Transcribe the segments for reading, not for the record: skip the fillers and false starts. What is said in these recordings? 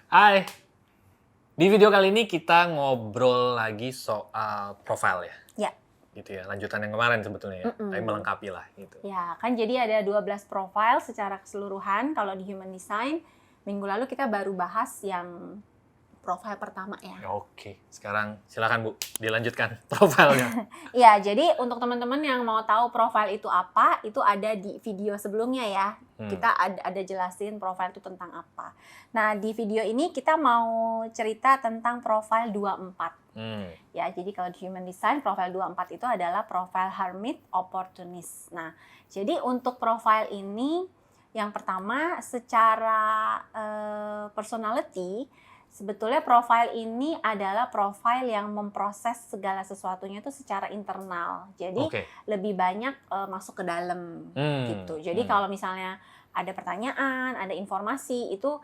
Hai, di video kali ini kita ngobrol lagi soal profile ya, Ya. gitu ya. Lanjutan yang kemarin sebetulnya ya, tapi melengkapi lah gitu. Ya, kan jadi ada 12 profile secara keseluruhan kalau di Human Design. Minggu lalu kita baru bahas yang profile pertama ya. Oke, sekarang silakan Bu, dilanjutkan profilnya. Ya, jadi untuk teman-teman yang mau tahu profile itu apa, itu ada di video sebelumnya ya. Kita ada jelasin profile itu tentang apa. Nah, di video ini kita mau cerita tentang profile 24. Ya, jadi kalau di Human Design, profile 24 itu adalah profile Hermit Opportunist. Nah, jadi untuk profile ini, yang pertama secara personality, sebetulnya profile ini adalah profile yang memproses segala sesuatunya itu secara internal. Jadi lebih banyak masuk ke dalam gitu. Jadi kalau misalnya ada pertanyaan, ada informasi, itu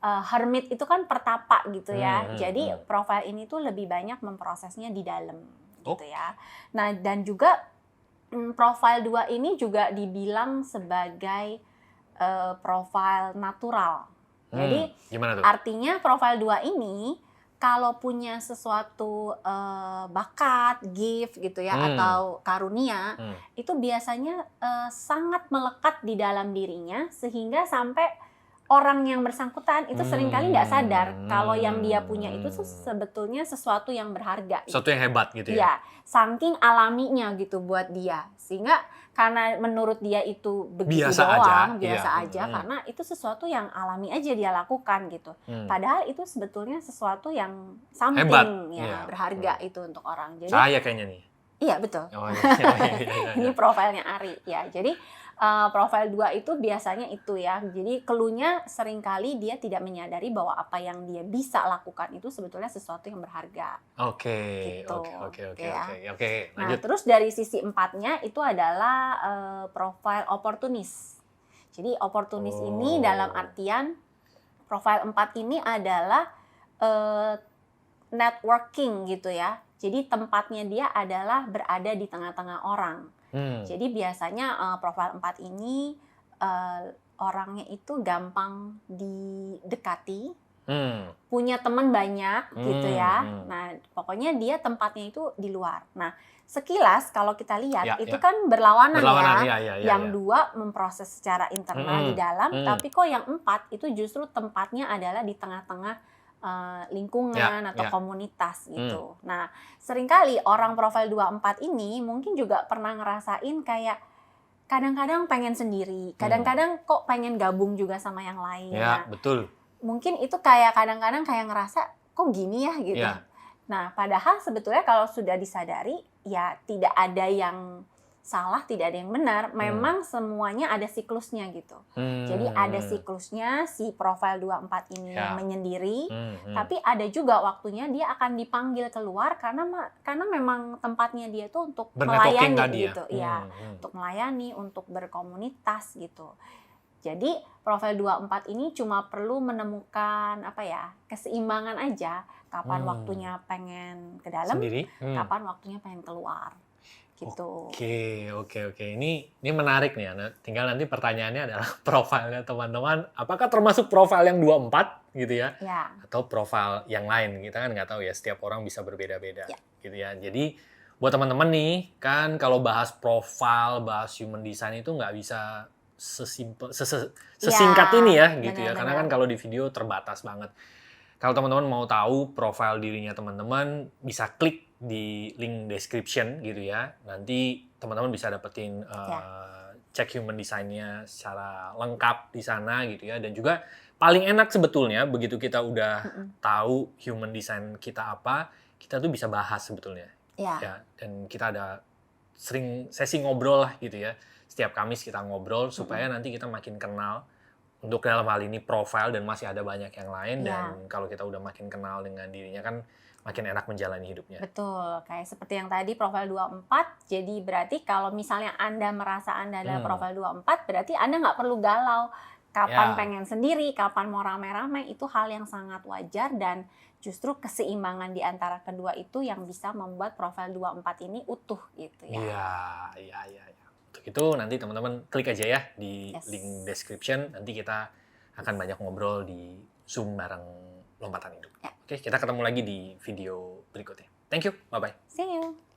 hermit itu kan pertapa gitu ya. Jadi profile ini tuh lebih banyak memprosesnya di dalam gitu ya. Nah, dan juga profile 2 ini juga dibilang sebagai profile natural. Jadi artinya profile 2 ini kalau punya sesuatu bakat, gift gitu ya, atau karunia, itu biasanya sangat melekat di dalam dirinya sehingga sampai orang yang bersangkutan itu seringkali nggak sadar kalau yang dia punya itu sebetulnya sesuatu yang berharga. Sesuatu yang hebat gitu ya? Iya, saking alaminya gitu buat dia. Sehingga karena menurut dia itu begitu biasa aja, karena itu sesuatu yang alami aja dia lakukan gitu. Padahal itu sebetulnya sesuatu yang something hebat, ya, berharga itu untuk orang. Jadi saya kayaknya nih. Iya, betul. Ini profilnya Ari ya. Jadi profil 2 itu biasanya itu ya. Jadi clue-nya seringkali dia tidak menyadari bahwa apa yang dia bisa lakukan itu sebetulnya sesuatu yang berharga. Oke. Nah, terus dari sisi 4-nya itu adalah profil opportunist. Jadi opportunist ini dalam artian profil 4 ini adalah networking gitu ya. Jadi tempatnya dia adalah berada di tengah-tengah orang. Jadi biasanya profil 4 ini orangnya itu gampang didekati, punya teman banyak gitu ya. Nah, pokoknya dia tempatnya itu di luar. Nah, sekilas kalau kita lihat itu kan berlawanan ya. Yang 2 memproses secara internal di dalam, tapi kok yang 4 itu justru tempatnya adalah di tengah-tengah lingkungan atau komunitas gitu. Nah, seringkali orang profil 24 ini mungkin juga pernah ngerasain kayak kadang-kadang pengen sendiri, kadang-kadang kok pengen gabung juga sama yang lain. Ya, betul. Mungkin itu kayak kadang-kadang kayak ngerasa kok gini ya gitu. Ya. Nah, padahal sebetulnya kalau sudah disadari ya tidak ada yang salah, tidak ada yang benar. Memang semuanya ada siklusnya gitu. Jadi ada siklusnya si profil 24 ini yang menyendiri, tapi ada juga waktunya dia akan dipanggil keluar karena memang tempatnya dia tuh untuk melayani gitu. Ya, untuk melayani, untuk berkomunitas gitu. Jadi profil 24 ini cuma perlu menemukan keseimbangan aja. Kapan waktunya pengen ke dalam, kapan waktunya pengen keluar. Gitu. Oke. Ini menarik nih. Tinggal nanti pertanyaannya adalah profilnya teman-teman, apakah termasuk profil yang 24 gitu ya? Atau profil yang lain? Kita kan nggak tahu ya, setiap orang bisa berbeda-beda gitu ya. Jadi buat teman-teman nih, kan kalau bahas profil, bahas human design itu nggak bisa sesingkat ini ya gitu ya. Karena kan kalau di video terbatas banget. Kalau teman-teman mau tahu profil dirinya teman-teman, bisa klik di link description gitu ya. Nanti teman-teman bisa dapetin cek human design-nya secara lengkap di sana gitu ya. Dan juga paling enak sebetulnya begitu kita udah tahu human design kita apa, kita tuh bisa bahas sebetulnya. Ya, dan kita ada sering sesi ngobrol lah gitu ya. Setiap Kamis kita ngobrol supaya nanti kita makin kenal. Untuk dalam hal ini profil, dan masih ada banyak yang lain. Dan kalau kita udah makin kenal dengan dirinya kan makin enak menjalani hidupnya. Betul, kayak seperti yang tadi profil 24, jadi berarti kalau misalnya Anda merasa Anda adalah profil 24, berarti Anda nggak perlu galau. Kapan pengen sendiri, kapan mau rame-rame, itu hal yang sangat wajar dan justru keseimbangan di antara kedua itu yang bisa membuat profil 24 ini utuh gitu ya. Iya. Untuk itu nanti teman-teman klik aja ya di link description, nanti kita akan banyak ngobrol di Zoom bareng lompatan hidup. Ya. Oke, kita ketemu lagi di video berikutnya. Thank you, bye-bye. See you.